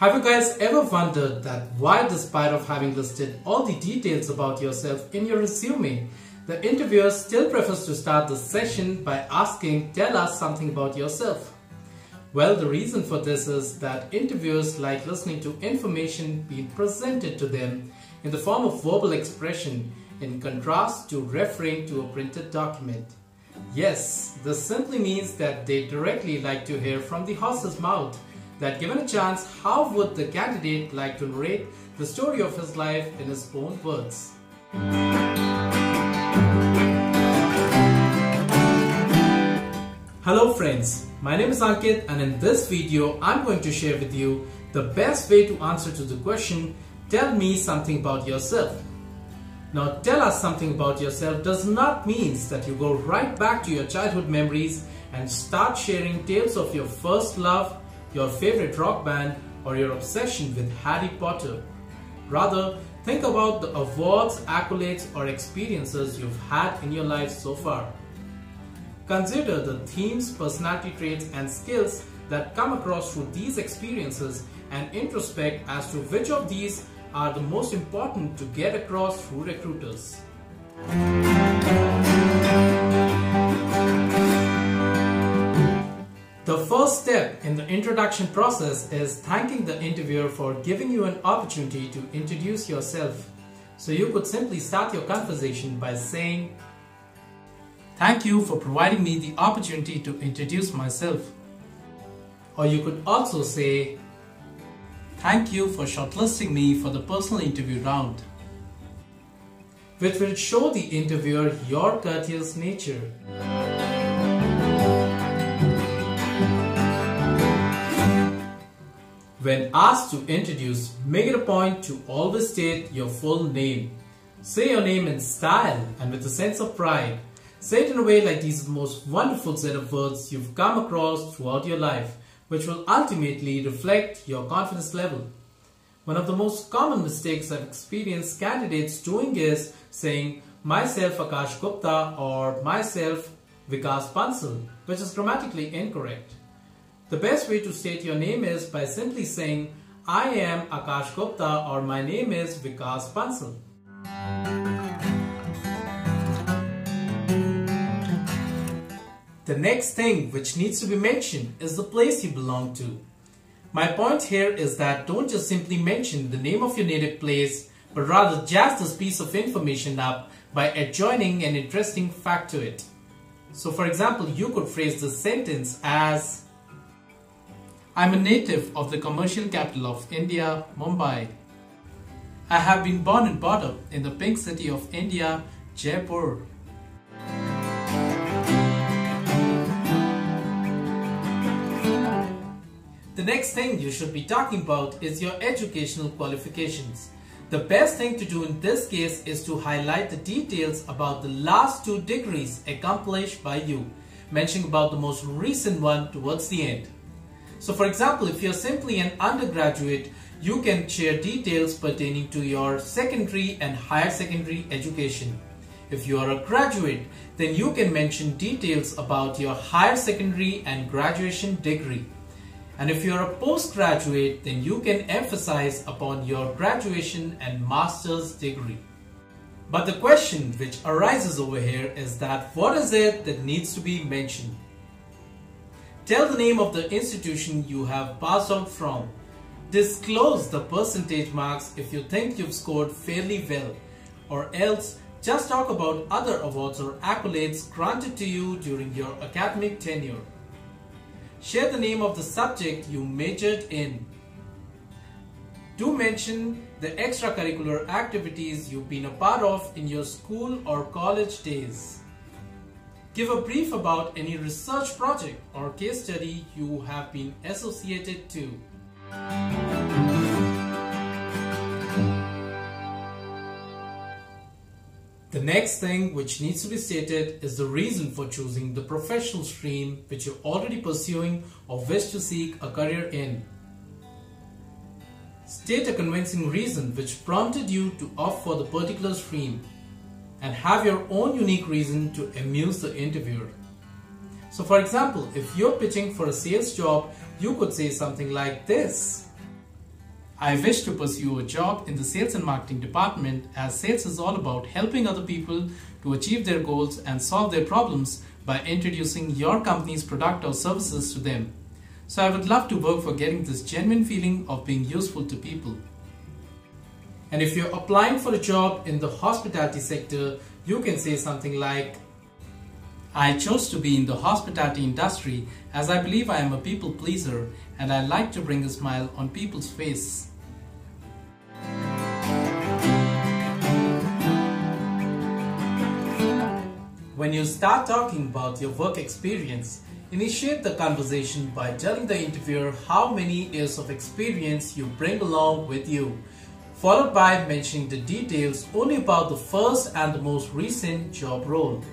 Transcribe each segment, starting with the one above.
Have you guys ever wondered that why, despite of having listed all the details about yourself in your resume, the interviewer still prefers to start the session by asking, "Tell us something about yourself"? Well, the reason for this is that interviewers like listening to information being presented to them in the form of verbal expression in contrast to referring to a printed document. Yes, this simply means that they directly like to hear from the horse's mouth that given a chance, how would the candidate like to narrate the story of his life in his own words. Hello friends, my name is Ankit and in this video I'm going to share with you the best way to answer to the question, tell me something about yourself. Now, tell us something about yourself does not mean that you go right back to your childhood memories and start sharing tales of your first love, your favorite rock band, or your obsession with Harry Potter. Rather, think about the awards, accolades, or experiences you've had in your life so far. Consider the themes, personality traits, and skills that come across through these experiences and introspect as to which of these are the most important to get across through recruiters. The first step in the introduction process is thanking the interviewer for giving you an opportunity to introduce yourself. So you could simply start your conversation by saying, "Thank you for providing me the opportunity to introduce myself." Or you could also say, "Thank you for shortlisting me for the personal interview round," which will show the interviewer your courteous nature. When asked to introduce, make it a point to always state your full name. Say your name in style and with a sense of pride. Say it in a way like these are the most wonderful set of words you've come across throughout your life, which will ultimately reflect your confidence level. One of the most common mistakes I've experienced candidates doing is saying, "Myself Akash Gupta" or "Myself Vikas Bansal," which is grammatically incorrect. The best way to state your name is by simply saying, "I am Akash Gupta" or "My name is Vikas Bansal." The next thing which needs to be mentioned is the place you belong to. My point here is that don't just simply mention the name of your native place, but rather jazz this piece of information up by adjoining an interesting fact to it. So for example, you could phrase this sentence as, "I'm a native of the commercial capital of India, Mumbai. I have been born and brought up in the pink city of India, Jaipur." The next thing you should be talking about is your educational qualifications. The best thing to do in this case is to highlight the details about the last 2 degrees accomplished by you, mentioning about the most recent one towards the end. So for example, if you're simply an undergraduate, you can share details pertaining to your secondary and higher secondary education. If you are a graduate, then you can mention details about your higher secondary and graduation degree. And if you are a postgraduate, then you can emphasize upon your graduation and master's degree. But the question which arises over here is that what is it that needs to be mentioned? Tell the name of the institution you have passed out from. Disclose the percentage marks if you think you've scored fairly well, or else just talk about other awards or accolades granted to you during your academic tenure. Share the name of the subject you majored in. Do mention the extracurricular activities you've been a part of in your school or college days. Give a brief about any research project or case study you have been associated to. The next thing which needs to be stated is the reason for choosing the professional stream which you're already pursuing or wish to seek a career in. State a convincing reason which prompted you to opt for the particular stream and have your own unique reason to amuse the interviewer. So for example, if you're pitching for a sales job, you could say something like this. I wish to pursue a job in the sales and marketing department, as sales is all about helping other people to achieve their goals and solve their problems by introducing your company's product or services to them. So I would love to work for getting this genuine feeling of being useful to people. And if you're applying for a job in the hospitality sector, you can say something like, I chose to be in the hospitality industry as I believe I am a people pleaser and I like to bring a smile on people's face. When you start talking about your work experience, initiate the conversation by telling the interviewer how many years of experience you bring along with you, followed by mentioning the details only about the first and the most recent job role.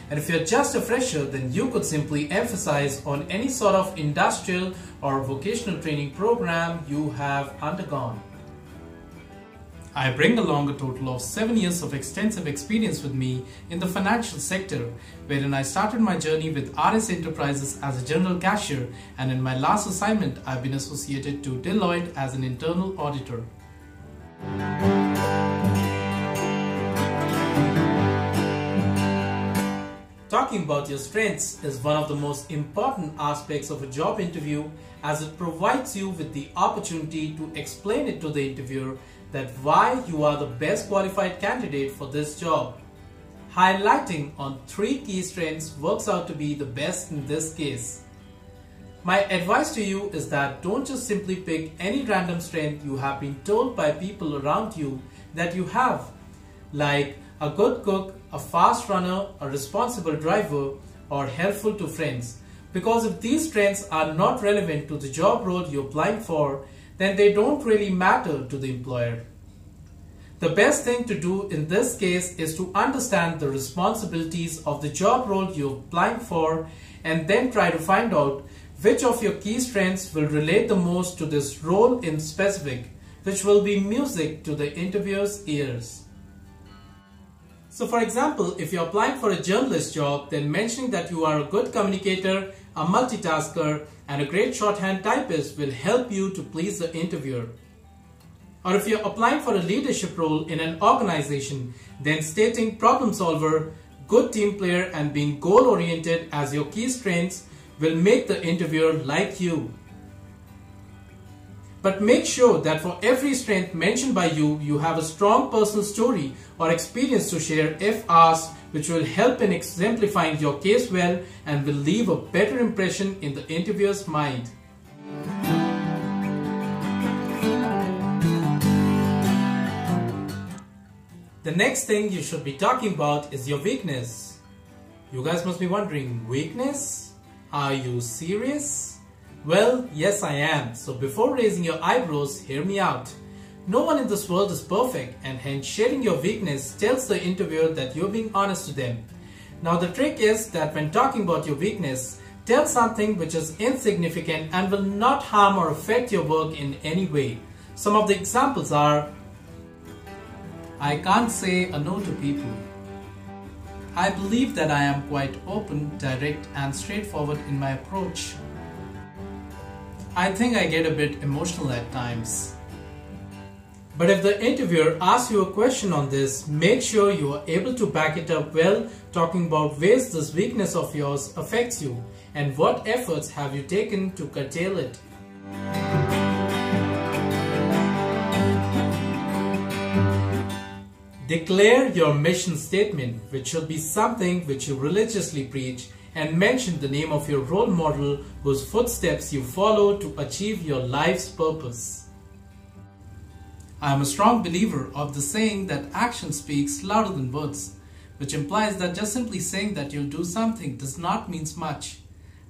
And if you're just a fresher, then you could simply emphasize on any sort of industrial or vocational training program you have undergone. I bring along a total of 7 years of extensive experience with me in the financial sector, wherein I started my journey with RS Enterprises as a general cashier, and in my last assignment I've been associated to Deloitte as an internal auditor. Talking about your strengths is one of the most important aspects of a job interview, as it provides you with the opportunity to explain it to the interviewer that why you are the best qualified candidate for this job. Highlighting on 3 key strengths works out to be the best in this case. My advice to you is that don't just simply pick any random strength you have been told by people around you that you have, like a good cook, a fast runner, a responsible driver, or helpful to friends. Because if these strengths are not relevant to the job role you're applying for, then they don't really matter to the employer. The best thing to do in this case is to understand the responsibilities of the job role you're applying for, and then try to find out which of your key strengths will relate the most to this role in specific, which will be music to the interviewer's ears. So for example, if you're applying for a journalist job, then mentioning that you are a good communicator, a multitasker, and a great shorthand typist will help you to please the interviewer. Or if you're applying for a leadership role in an organization, then stating problem solver, good team player, and being goal-oriented as your key strengths will make the interviewer like you. But make sure that for every strength mentioned by you, you have a strong personal story or experience to share if asked, which will help in exemplifying your case well and will leave a better impression in the interviewer's mind. The next thing you should be talking about is your weakness. You guys must be wondering, weakness? Are you serious? Well, yes I am. So before raising your eyebrows, hear me out. No one in this world is perfect, and hence sharing your weakness tells the interviewer that you're being honest to them. Now the trick is that when talking about your weakness, tell something which is insignificant and will not harm or affect your work in any way. Some of the examples are, I can't say a no to people. I believe that I am quite open, direct, and straightforward in my approach. I think I get a bit emotional at times. But if the interviewer asks you a question on this, make sure you are able to back it up well, talking about ways this weakness of yours affects you and what efforts have you taken to curtail it. Declare your mission statement, which should be something which you religiously preach, and mention the name of your role model whose footsteps you follow to achieve your life's purpose. I am a strong believer of the saying that action speaks louder than words, which implies that just simply saying that you'll do something does not mean much.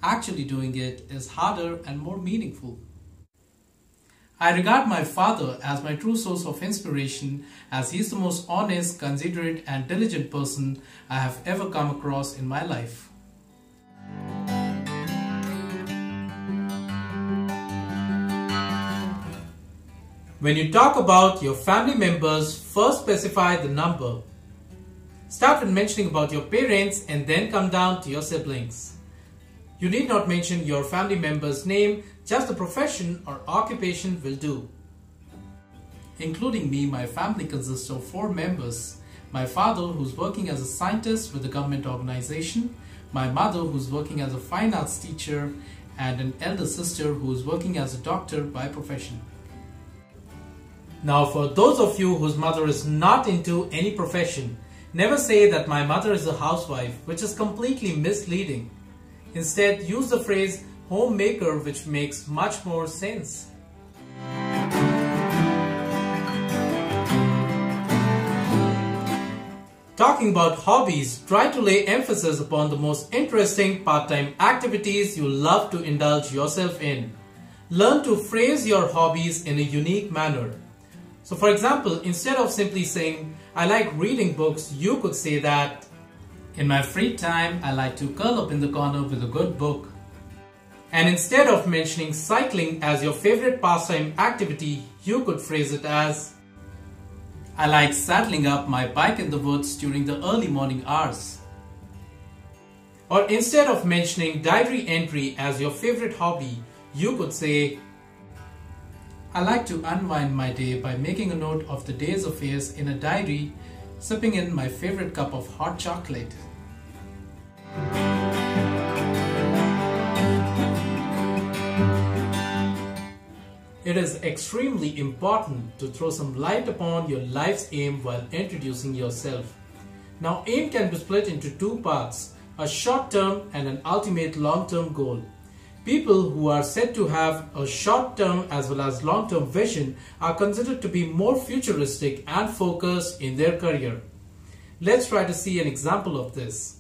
Actually doing it is harder and more meaningful. I regard my father as my true source of inspiration, as he is the most honest, considerate, and diligent person I have ever come across in my life. When you talk about your family members, first specify the number. Start with mentioning about your parents and then come down to your siblings. You need not mention your family member's name, just the profession or occupation will do. Including me, my family consists of 4 members. My father, who's working as a scientist with a government organization, my mother, who's working as a fine arts teacher, and an elder sister who is working as a doctor by profession. Now, for those of you whose mother is not into any profession, never say that my mother is a housewife, which is completely misleading. Instead, use the phrase homemaker, which makes much more sense. Talking about hobbies, try to lay emphasis upon the most interesting part-time activities you love to indulge yourself in. Learn to phrase your hobbies in a unique manner. So for example, instead of simply saying, I like reading books, you could say that, in my free time, I like to curl up in the corner with a good book. And instead of mentioning cycling as your favorite pastime activity, you could phrase it as, I like saddling up my bike in the woods during the early morning hours. Or instead of mentioning diary entry as your favorite hobby, you could say, I like to unwind my day by making a note of the day's affairs in a diary, sipping in my favorite cup of hot chocolate. It is extremely important to throw some light upon your life's aim while introducing yourself. Now, aim can be split into 2 parts, a short-term and an ultimate long-term goal. People who are said to have a short-term as well as long-term vision are considered to be more futuristic and focused in their career. Let's try to see an example of this.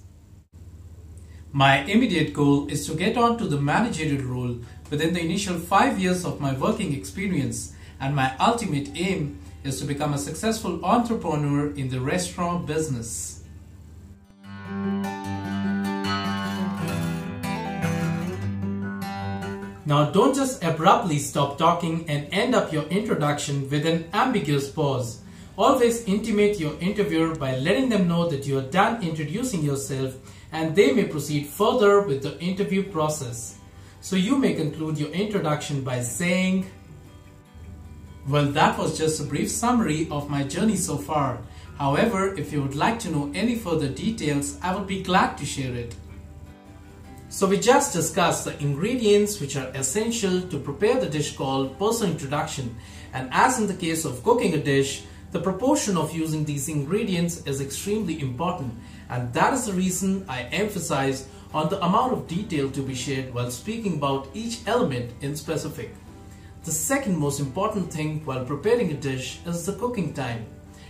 My immediate goal is to get on to the managerial role within the initial 5 years of my working experience, and my ultimate aim is to become a successful entrepreneur in the restaurant business. Now don't just abruptly stop talking and end up your introduction with an ambiguous pause. Always intimate your interviewer by letting them know that you are done introducing yourself, and they may proceed further with the interview process. So you may conclude your introduction by saying, well, that was just a brief summary of my journey so far. However, if you would like to know any further details, I would be glad to share it. So we just discussed the ingredients which are essential to prepare the dish called personal introduction, and as in the case of cooking a dish, the proportion of using these ingredients is extremely important, and that is the reason I emphasize on the amount of detail to be shared while speaking about each element in specific. The second most important thing while preparing a dish is the cooking time,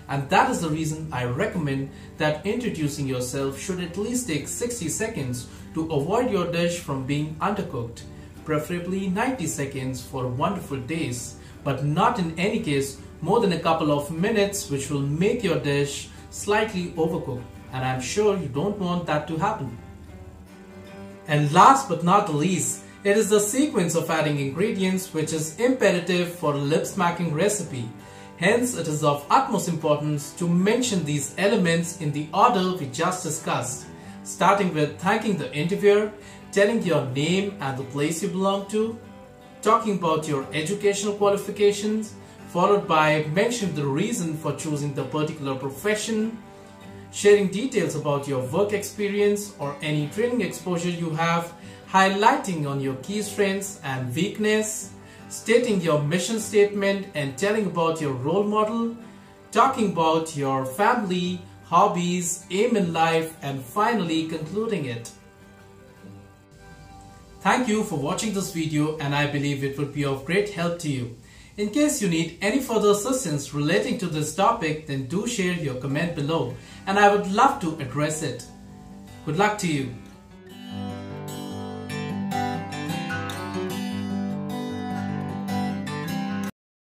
and that is the reason I recommend that introducing yourself should at least take 60 seconds to avoid your dish from being undercooked, preferably 90 seconds for wonderful taste, but not in any case more than a couple of minutes, which will make your dish slightly overcooked, and I'm sure you don't want that to happen. And last but not the least, it is the sequence of adding ingredients which is imperative for a lip-smacking recipe. Hence, it is of utmost importance to mention these elements in the order we just discussed, starting with thanking the interviewer, telling your name and the place you belong to, talking about your educational qualifications, followed by mentioning the reason for choosing the particular profession, sharing details about your work experience or any training exposure you have, highlighting on your key strengths and weakness, stating your mission statement and telling about your role model, talking about your family, hobbies, aim in life, and finally concluding it. Thank you for watching this video, and I believe it would be of great help to you. In case you need any further assistance relating to this topic, then do share your comment below and I would love to address it. Good luck to you.